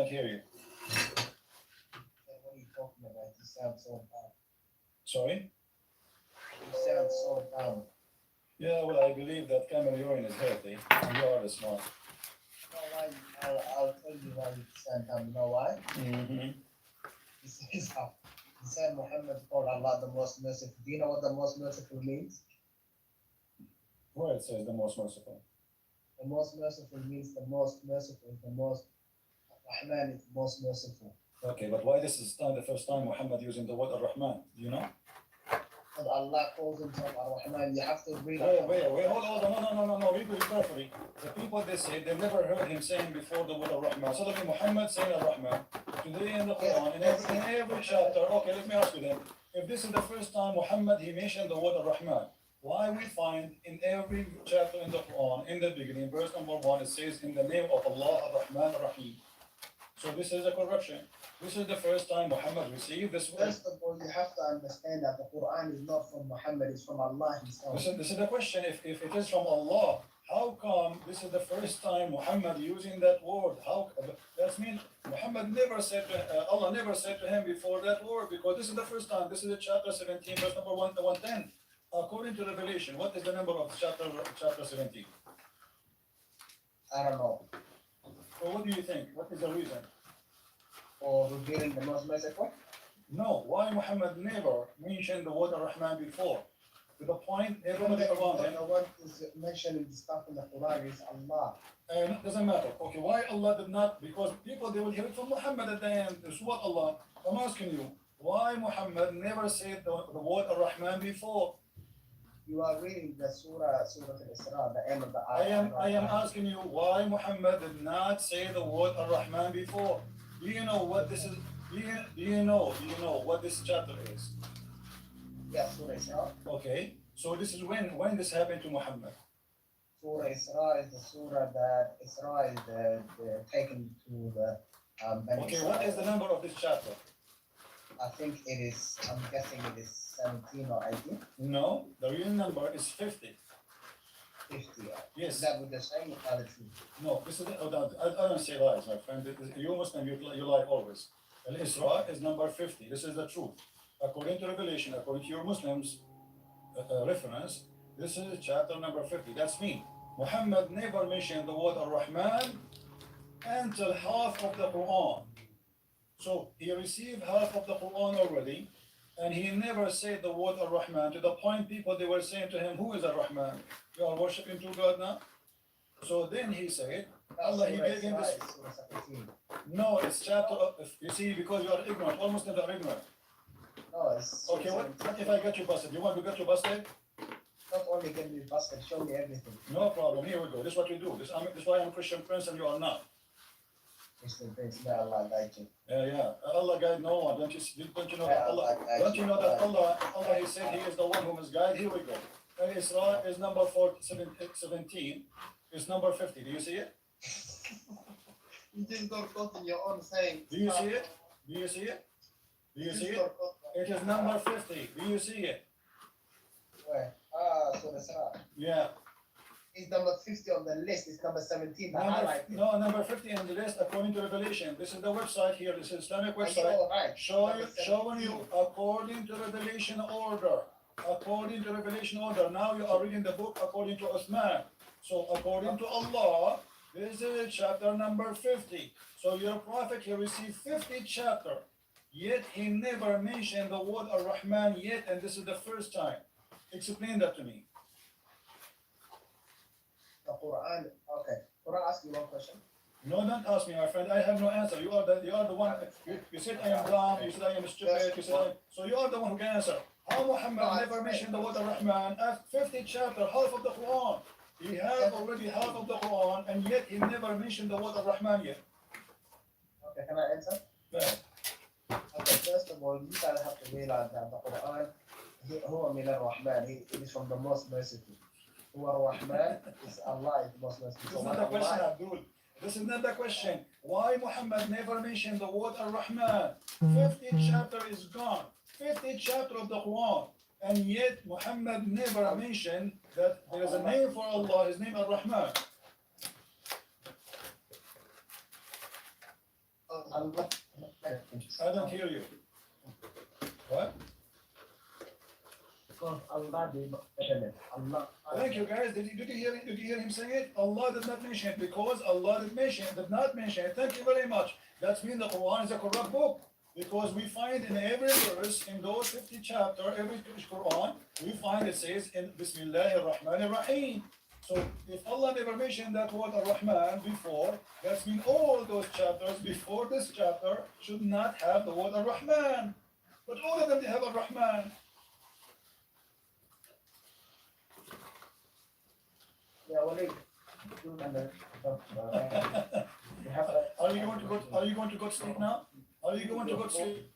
cannot hear you. What are you talking about? You sound so dumb. Sorry? You sound so dumb. Yeah, well, I believe that camel urine is healthy, and you are the smart. You know why? I'll tell you why you sound dumb. You know why? Mm-hmm. He said Muhammad called Allah the most merciful. Do you know what the most merciful means? Where it says the most merciful. The most merciful means the most merciful. The most Rahman is the most merciful. Okay, but why this is the first time Muhammad using the word Ar-Rahman? Do you know? But Allah calls himself Ar-Rahman. You have to read Wait, hold on, no, read it carefully. The people they say they've never heard him saying before the word Ar-Rahman. Suddenly Muhammad saying Ar-Rahman. Today in the Quran, in every chapter, okay, let me ask you then. If this is the first time Muhammad he mentioned the word Ar-Rahman, why we find in every chapter in the Quran, in the beginning, verse number 1, it says in the name of Allah Ar-Rahman Ar-Rahim. So this is a corruption. This is the first time Muhammad received this word. First of all, you have to understand that the Quran is not from Muhammad, it's from Allah himself. This is the question. If it is from Allah, how come this is the first time Muhammad using that word? That means Muhammad never said to, Allah never said to him before that word, because this is the first time. This is chapter 17, verse number 110. According to Revelation, what is the number of chapter 17? I don't know. So what do you think? What is the reason? For revealing the most merciful? No, why Muhammad never mentioned the word Ar-Rahman before? To the point, everybody around him. The one who's mentioning the stuff in the Quran is Allah. It doesn't matter. Okay, why Allah did not? Because people, they will hear it from Muhammad at the end. It's what Allah. I'm asking you, why Muhammad never said the word Ar-Rahman before? You are reading the Surah Al-Isra, the end of the ayah. I am asking you, why Muhammad did not say the word Ar-Rahman before? Do you know what this is? Do you know what this chapter is? Yeah, Surah Isra. Okay, so this is when this happened to Muhammad. Surah Isra is the surah that Isra is the taken to the Okay, what is the number of this chapter? I think it is, I'm guessing it is 17 or 18. No, the real number is 50. 50. Yes. Is that what they're saying or the truth? No, this is I don't say lies, my friend. You Muslim, you lie always. Al-Isra is number 50. This is the truth. According to Revelation, according to your Muslims' reference, this is chapter number 50. That's me. Muhammad never mentioned the word Ar-Rahman until half of the Quran. So he received half of the Quran already, and he never said the word Ar-Rahman, to the point people, they were saying to him, who is Ar-Rahman? You are worshipping two God now? So then he said, Allah, he gave him this. No, it's chapter of, you see, because you are ignorant, all Muslims are ignorant. No, it's Okay, what if I get you busted? You want to get you busted? not only get me busted, show me everything. No problem, here we go. This is what we do. This is why I'm a Christian prince and you are not. Mr. Prince, may Allah guide you. Yeah. Allah guide no one. Don't you know that Allah? Don't you know that Allah? He said He is the one who must guide. Here we go. Al-Isra is number 17. It's number 50. Do you see it? You just got caught in your own saying. Do you see it? Do you see it? Do you see it? It is number 50. Do you see it? Where? So that's right. Yeah. It's number 50 on the list. It's number 17. Number 50 on the list according to Revelation. This is the website here. This is Islamic website. Right. Showing you according to Revelation order. According to Revelation order. Now you are reading the book according to Uthman. So according to Allah, this is chapter number 50. So your prophet, he received 50 chapter. Yet he never mentioned the word Ar-Rahman yet, and this is the first time. Explain that to me. The Quran. Okay. Quran ask you one question. No, don't ask me, my friend. I have no answer. You are the one. You said I am dumb. You said I am stupid. So you are the one who can answer. How Muhammad never mentioned the word Ar-Rahman at 50 chapter, half of the Quran. He has already half of the Quran, and yet he never mentioned the word Ar-Rahman yet. Okay, can I answer? Yeah. Okay, first of all, you guys have to realize that the Quran, Huwa min ar-Rahman, it is from the most merciful. Huwa ar-Rahman is Allah is the most merciful. This is not the question, Abdul. This is not the question. Why Muhammad never mentioned the word Ar-Rahman? 50 chapter is gone. 50 chapter of the Quran. And yet Muhammad never mentioned that there is a name for Allah, his name Ar-Rahman. Allah. I don't hear you. What? Because Allah did not mention it. Allah. Thank you, guys. Did you hear him saying it? Allah did not mention it because Allah did not mention it. Thank you very much. That means the Quran is a corrupt book. Because we find in every verse, in those 50 chapters, every Quran, we find it says in Bismillahir Rahmanir Rahim. So if Allah never mentioned that word Ar-Rahman before, that means all those chapters before this chapter should not have the word Ar-Rahman. But all of them they have Ar-Rahman. Yeah, Waleed. Are you going to go to sleep now? Are you going to go to sleep?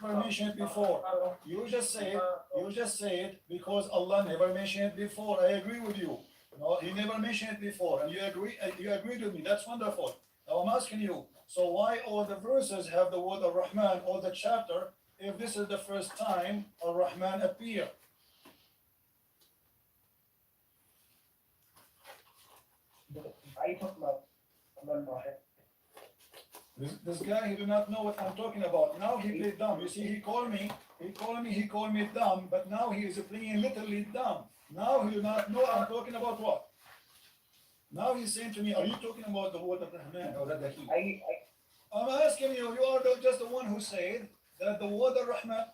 Never mentioned it before. You just say it because Allah never mentioned it before. I agree with you. No, He never mentioned it before, and you agreed with me. That's wonderful. Now I'm asking you. So why all the verses have the word Ar-Rahman, all the chapter, if this is the first time Ar-Rahman appear? I talk about Allah. This guy, he do not know what I'm talking about. Now he played dumb. You see, he called me dumb, but now he is playing literally dumb. Now he do not know I'm talking about what. Now he's saying to me, are you talking about the word of Rahman or the He? I'm asking you, you are just the one who said that the word of Rahman.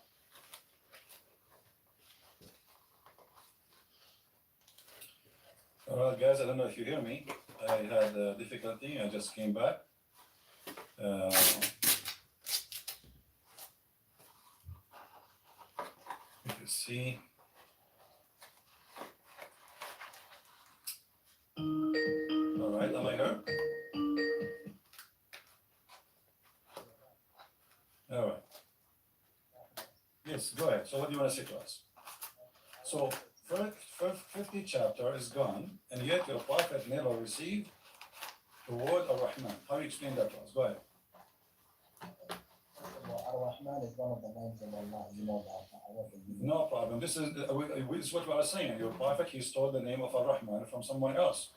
All right, guys, I don't know if you hear me. I had difficulty. I just came back. You can see. All right, am I heard? All right. Yes, go ahead. So what do you want to say to us? So, first 50 chapter is gone, and yet your prophet never received the word Ar-Rahman. How do you explain that to us? Go ahead. Ar-Rahman is one of the names of Allah. You know that. No problem. This is what we are saying. Your prophet, he stole the name of Ar-Rahman from someone else.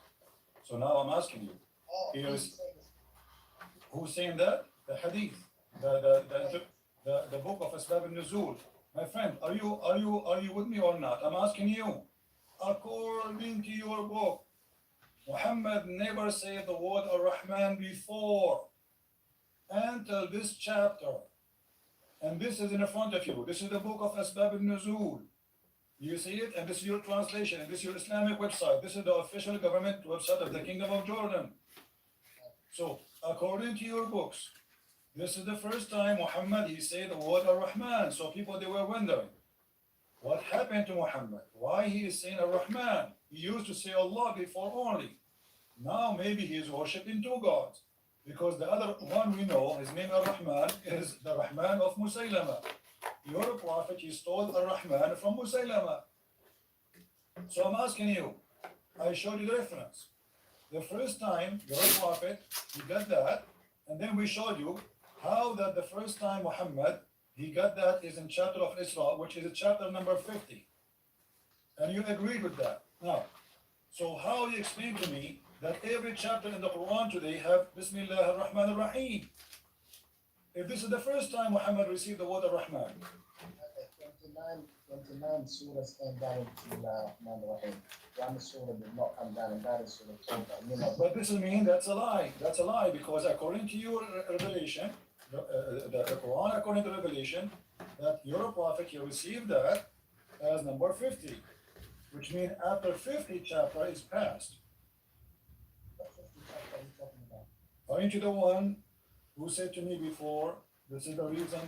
So now I'm asking you, who's saying that? The Hadith, the book of Asbab al-Nuzul. My friend, are you with me or not? I'm asking you. According to your book, Muhammad never said the word Ar-Rahman before until this chapter. And this is in front of you. This is the book of Asbab al-Nuzul. You see it? And this is your translation. And this is your Islamic website. This is the official government website of the Kingdom of Jordan. So, according to your books, this is the first time Muhammad, he said the word Ar-Rahman. So people, they were wondering, what happened to Muhammad? Why he is saying Ar-Rahman? He used to say Allah before only. Now maybe he is worshipping two gods. Because the other one we know, his name Ar-Rahman, is the Rahman of Musaylama. Your prophet, he stole Ar-Rahman from Musaylama. So I'm asking you, I showed you the reference. The first time your prophet, he got that, and then we showed you how that the first time Muhammad, he got that is in chapter of Isra, which is chapter number 50. And you agreed with that. Now, so how do you explain to me that every chapter in the Quran today have Bismillah ar-Rahman ar-Rahim? If this is the first time Muhammad received the word ar-Rahman. 29 surahs came down in Bismillah ar-Rahman ar-Rahim. One surah did not come down, and that is Surah Tawbah. But this means that's a lie. That's a lie, because according to your revelation, the Quran, according to Revelation, that your prophet, he received that as number 50, which means after 50 chapter is passed. Aren't you the one who said to me before, this is the reason,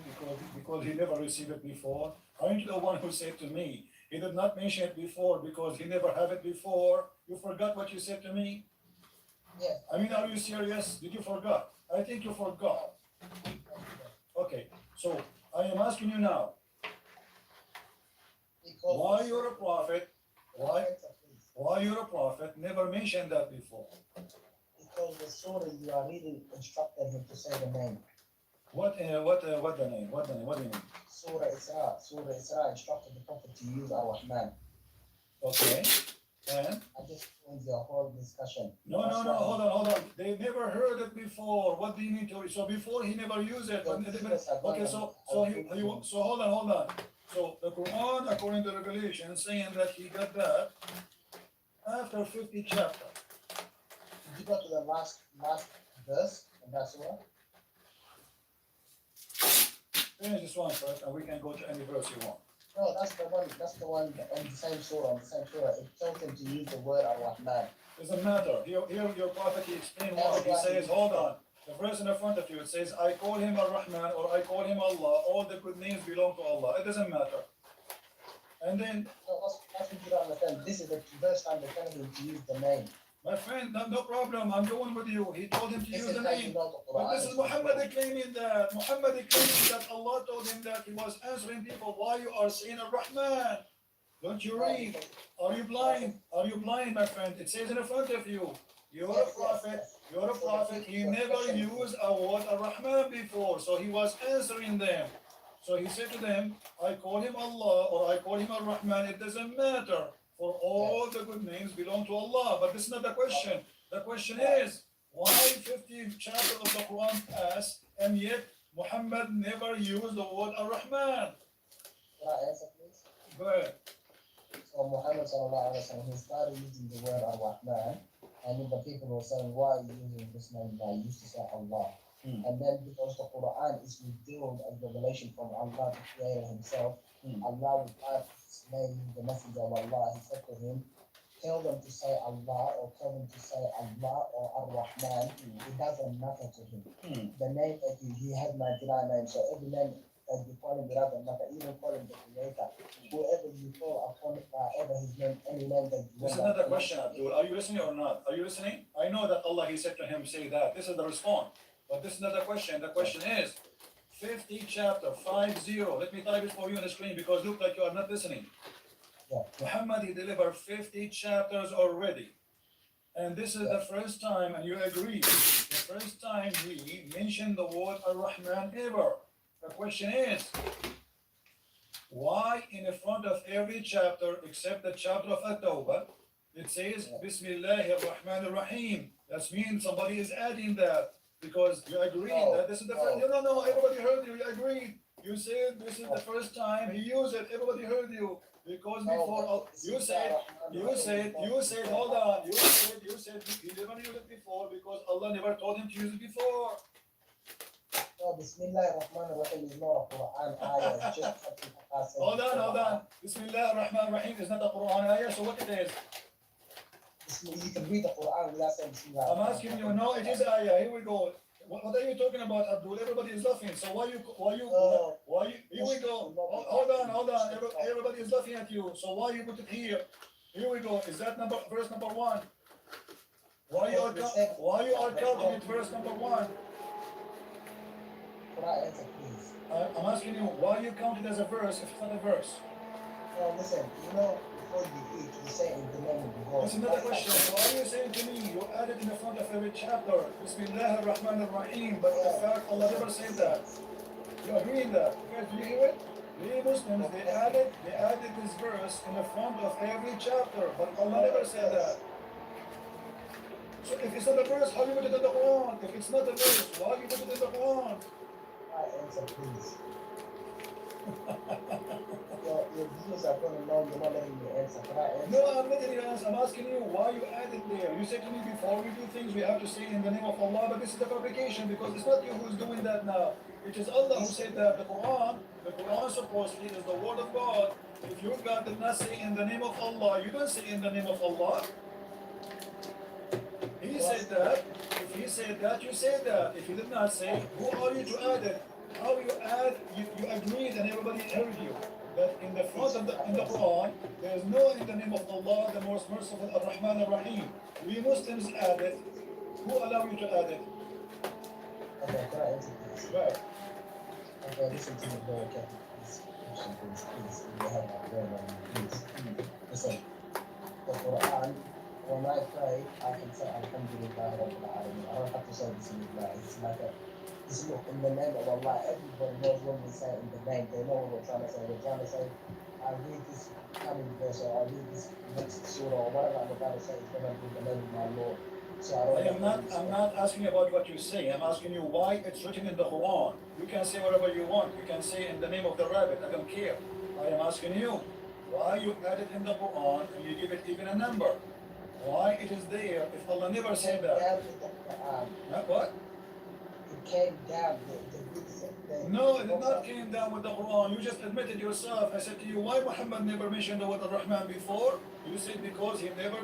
because he never received it before? Aren't you the one who said to me, he did not mention it before because he never had it before? You forgot what you said to me? Yes. I mean, are you serious? Did you forget? I think you forgot. Okay, so I am asking you now, why you're a prophet, why you're a prophet never mentioned that before? Because the surah you are reading instructed him to say the name. What the name? What do you mean? Surah Isra instructed the Prophet to use Ar-Rahman. Okay. And I just ruined the whole discussion. no, That's no, no, why hold on. They never heard it before. What do you mean to? So before he never used it. the viewers are going Okay, so hold on. So the Quran, according to Revelation, saying that he got that after 50 chapters. Did you go to the last verse and that's what? Finish this one first, and we can go to any verse you want. No, that's the one on the same surah, It tells him to use the word Ar-Rahman. Doesn't matter. Here your prophet, he explained why. He says, hold on. The verse in the front of you, it says, I call him Ar-Rahman or I call him Allah. All the good names belong to Allah. It doesn't matter. And then, No, that's what you don't understand. This is the first time they're telling him to use the name. my friend, no problem. I'm going with you. He told him to This use is the how you name. know the But Quran this is is Muhammad claiming that. Muhammad claiming that Allah told him that he was answering people why you are saying Ar-Rahman. Don't you read? Are you blind? Are you blind, my friend? It says in the front of you. You're a prophet. You're a prophet. He never used a word Ar-Rahman before, so he was answering them. So he said to them, I call him Allah or I call him Ar-Rahman. It doesn't matter. For all the good names belong to Allah. But this is not the question. The question is, why 50 chapters of the Quran pass and yet Muhammad never used the word Ar-Rahman? Can I answer, please? Go ahead. So Muhammad sallallahu alaihi wasallam, he started using the word Ar-Rahman, and then the people were saying, why are you using this name? I used to say Allah. And then because the Quran is revealed as revelation from Allah, the Creator Himself, Allah would ask his name, the messenger of Allah. He said to him, tell them to say Allah or tell them to say Allah or Ar-Rahman. It doesn't matter to him. The name that he has 99 names, so every name that you call him, it doesn't matter. Even call him the Creator. Whoever you call upon whatever his name, any name that you This is want. not a question, Abdul. Are you listening or not? Are you listening? I know that Allah, He said to him, say that. This is the response. But this is not the question. The question is 50 chapter, 50. Let me type it for you on the screen because look like you are not listening. Yeah. Muhammad, he delivered 50 chapters already. And this is the first time, and you agree, the first time he mentioned the word Ar-Rahman ever. The question is, why in the front of every chapter except the chapter of At-Tawbah, it says Bismillahir Rahmanir Rahim. That means somebody is adding that because you agree that this is the first. No, everybody heard you. You agreed. You said this is the first time he used it. Everybody heard you because before you said, hold on. You said he never used it before because Allah never told him to use it before. No, Bismillah ar-Rahman ar-Rahim is not a Quran ayah. It's just something Allah said. Hold on. Bismillah ar-Rahman ar-Rahim is not a Quran ayah, so what it is? You can read the Quran without saying Bismillah. I'm asking you, no, it is ayah. Here we go. What are you talking about, Abdul? Everybody is laughing. So why you, here we go. Hold on. Everybody is laughing at you. So why you put it here? Here we go. Is that verse number 1? Why you are counting it verse number 1? Can I answer, please? I'm asking you, why you count it as a verse if it's not a verse? No, listen, before you eat, you say in the name of God. That's another question. So are you saying to me, you add it in the front of every chapter, Bismillah ar-Rahman ar-Rahim, but in fact, Allah never said that. You agree in that? Guys, do you hear it? We Muslims, they added this verse in the front of every chapter, but Allah never said that. So if it's not a verse, how do you put it in the Quran? If it's not a verse, why do you put it in the Quran? I answer, please. Your viewers are going to know you're not letting me answer. Can I answer? No, I'm letting you answer. I'm asking you why you added there. You said to me before we do things, we have to say in the name of Allah, but this is the fabrication because it's not you who's doing that now. It is Allah who said that. The Quran supposedly is the word of God. If your God did not say in the name of Allah, you don't say in the name of Allah. He said that. If he said that, you say that. If he did not say, who are you to add it? How you add, you agreed and everybody heard you. That in the front of in the Quran, there is no in the name of Allah, the most merciful, Ar-Rahman Ar-Rahim. We Muslims add it. Who allow you to add it? Okay, can I answer, please? Right. Okay, listen to me very carefully, please. Please. You have my very long, please. Listen, the Quran, when I pray, I can say Alhamdulillah Rabbil Alameen. I don't have to say Bismillah. is look in the name of Allah. Everybody knows when we say in the name, they know what we're trying to say. We're trying to say, I read this coming verse or I read this next surah or whatever I'm about to say is gonna be in the name of my Lord. So I don't let any I'm not asking about what you say. I'm asking you why it's written in the Quran. You can say whatever you want. You can say in the name of the rabbit. I don't care. I am asking you why you add it in the Quran and you give it even a number. Why it is there if Allah never said that? down with the Quran. What? It came down No, it did not came down with the Quran. You just admitted yourself. I said to you, why Muhammad never mentioned the word Ar-Rahman before? You said because he never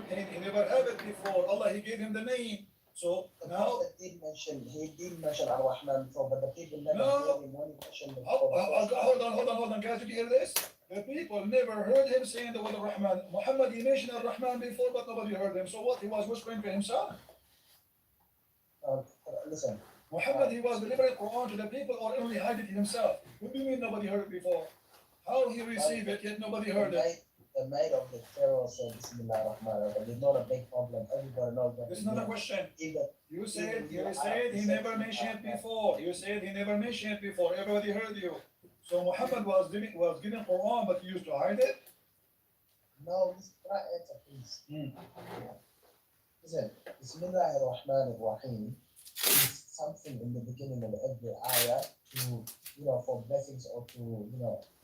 had it before. Allah, he gave him the name. So the now Prophet he did mention Ar-Rahman before, but the people never No. heard him when he mentioned the hold on, guys. Did you hear this? The people never heard him saying the word Ar-Rahman. Muhammad, he mentioned Ar-Rahman before, but nobody heard him. So what? He was whispering to himself? Listen. Muhammad, he was delivering Quran to the people or only hide it himself? What do you mean nobody heard it before? How he received it, yet nobody heard it? The maid of the Pharaoh said Bismillah ar-Rahman ar-Rahim. It's not a big problem. Everybody knows that. This is not a question. You said he never mentioned it before. You said he never mentioned it before. Everybody heard you. So Muhammad was giving Quran, but he used to hide it? No, this try answer, please. Listen, Bismillah ar-Rahman ar-Rahim is something in the beginning of every ayah to, for blessings or to,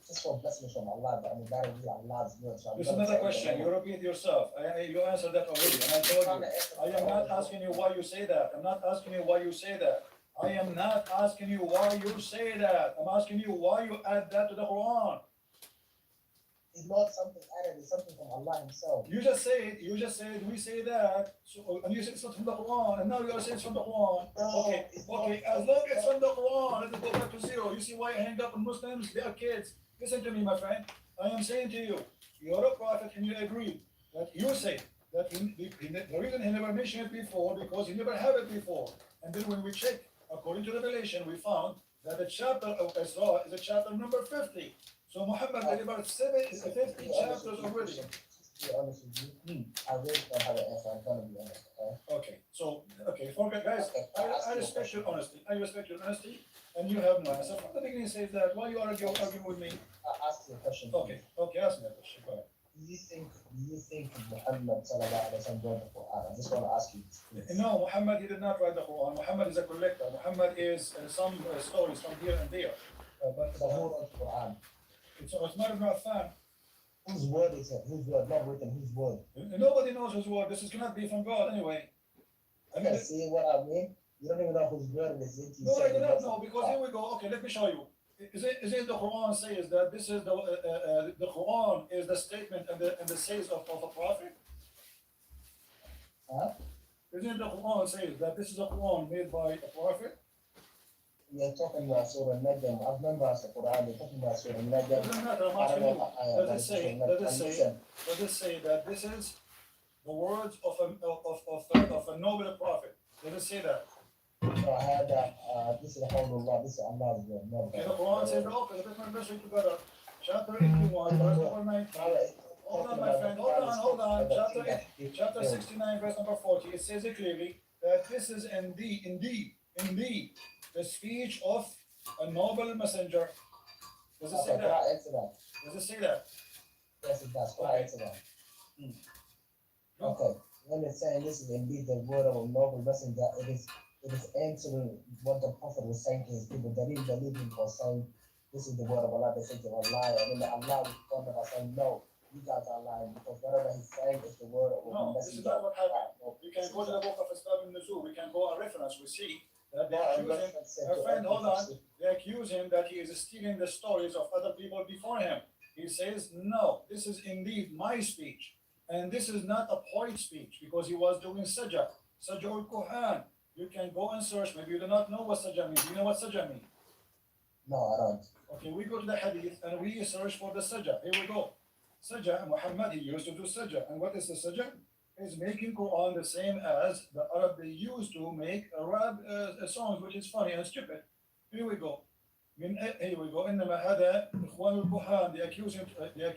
just for blessings from Allah. But I mean, that will be Allah's word. So this is another question. You repeat yourself. You answered that already, and I told you. I am not asking you why you say that. I'm not asking you why you say that. I am not asking you why you say that. I'm asking you why you add that to the Quran. It's not something added, it's something from Allah Himself. You just said we say that, so, and you said it's not from the Quran, and now you are saying it's from the Quran. No, okay, as long as it's from the Quran, let it go back to zero. You see why I hang up on Muslims? They are kids. Listen to me, my friend. I am saying to you, you're a prophet and you agree that you say that the reason he never mentioned it before because he never had it before. And then when we check, according to Revelation, we found that the chapter of Isra is a chapter number 50. So Muhammad delivered 50 chapters already. To be honest with you, I really don't have an answer. I'm gonna be honest, okay? Okay, forget, guys. I respect your honesty. I respect your honesty, and you have no answer. From the beginning, says that why you arguing with me? I'll ask you a question. Okay, ask me a question. Go ahead. Do you think Muhammad sallallahu alaihi wasallam wrote the Quran? I just want to ask you this, please. No, Muhammad, he did not write the Quran. Muhammad is a collector. Muhammad is some stories from here and there. But who wrote the Quran? It's Uthman ibn Affan. Whose word is it? Whose word? Not written. Whose word? Nobody knows whose word. This cannot be from God anyway. See what I mean? You don't even know whose word it is. No, I do not know because here we go. Okay, let me show you. Is it the Quran says that this is the Quran is the statement and the says of a prophet? Huh? Isn't the Quran says that this is a Quran made by a prophet? You're talking about Surah Najm. I've memorized the Quran. You're talking about Surah Najm. Doesn't matter. I'm asking you. Does it say that this is the words of a noble prophet? Does it say that? No, I had that. This is the whole Allah. This is Allah's word. No, okay, the Quran says the opposite. Let's read together. Chapter 81, verse number 19. Hold on, my friend. Hold on. Chapter 69, verse number 40. It says it clearly that this is indeed the speech of a noble messenger. Does it say that? Does it say that? Yes, it does. Answer that. Okay. When it's saying this is indeed the word of a noble messenger, it is answering what the Prophet was saying to his people. They didn't believe him for saying this is the word of Allah. They said they were lying. And then Allah responded by saying, no, you guys are lying because whatever he's saying is the word of a messenger. This is not what happened. We can go to the book of Asbab al-Nuzul. We can go a reference. We see that they accuse him. Our friend, hold on. They accuse him that he is stealing the stories of other people before him. He says, no, this is indeed my speech. And this is not a poet speech because he was doing sajah. Sajah al-Quhan. You can go and search. Maybe you do not know what sajah means. Do you know what sajah means? No, I don't. Okay, we go to the hadith and we search for the sajah. Here we go. Sajah, Muhammad, he used to do sajah. And what is the sajah? Is making Quran the same as the Arab they used to make Arab songs, which is funny and stupid. Here we go. Here we go. إنما هذا إخوان الكهان. They accuse him.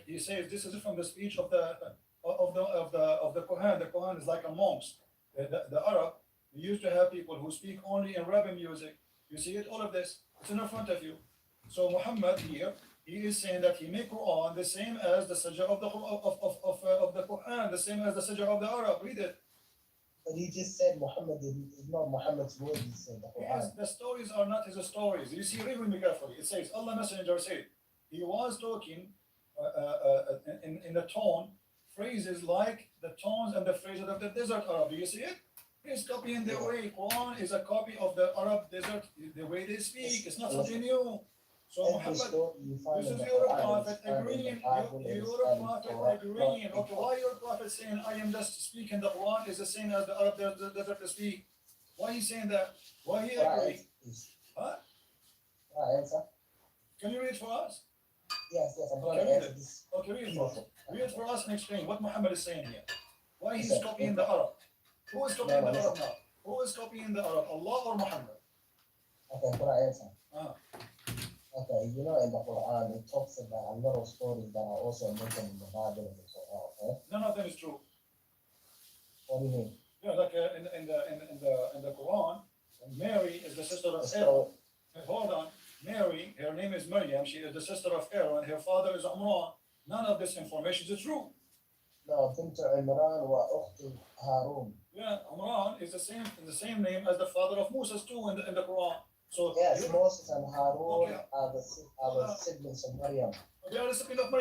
He says this is from the speech of the Quran. The Quran is like a monks. The Arab, they used to have people who speak only in Arabic music. You see it, all of this. It's in front of you. So Muhammad here, he is saying that he make Quran the same as the Sajjah of the of the Quran, the same as the Sajjah of the Arab. Read it. But he just said Muhammad is not Muhammad's word. He said the Quran. Yes, the stories are not his stories. You see, read with me carefully. It says Allah Messenger said he was talking in the tone phrases like the tones and the phrases of the desert Arab. Do you see it? He's copying the way. Quran is a copy of the Arab desert, the way they speak. It's not something new. So Muhammad, this is your prophet agreeing. Your prophet agreeing. Okay, why your prophet saying I am just speaking the Quran is the same as the Arab desert speak? Why he saying that? Why he agree? Huh? Answer. Can you read for us? Yes, I'm going Okay, to read answer it. this. Okay, read it for us. Read it for us and explain what Muhammad is saying here. Why he's Okay. copying the Arab? Who is copying No, the no, Arab now? Who is copying the Arab? Allah or Muhammad? Okay, can I answer? Ah. Okay, you know in the Quran it talks about a lot of stories that are also mentioned in the Bible and so on. Okay? None of them is true. What do you mean? Yeah, like in the Quran, Mary is the sister of The Aaron. story, Hold on, Mary, her name is Maryam. She is the sister of Aaron. Her father is Umran. None of this information is true. no, بنت عمران وأخت هارون. Yeah, Umran is the same name as the father of Moses too in the Quran. So Yes, Moses and Harun Okay. are the siblings of Maryam. they are the sibling of Maryam.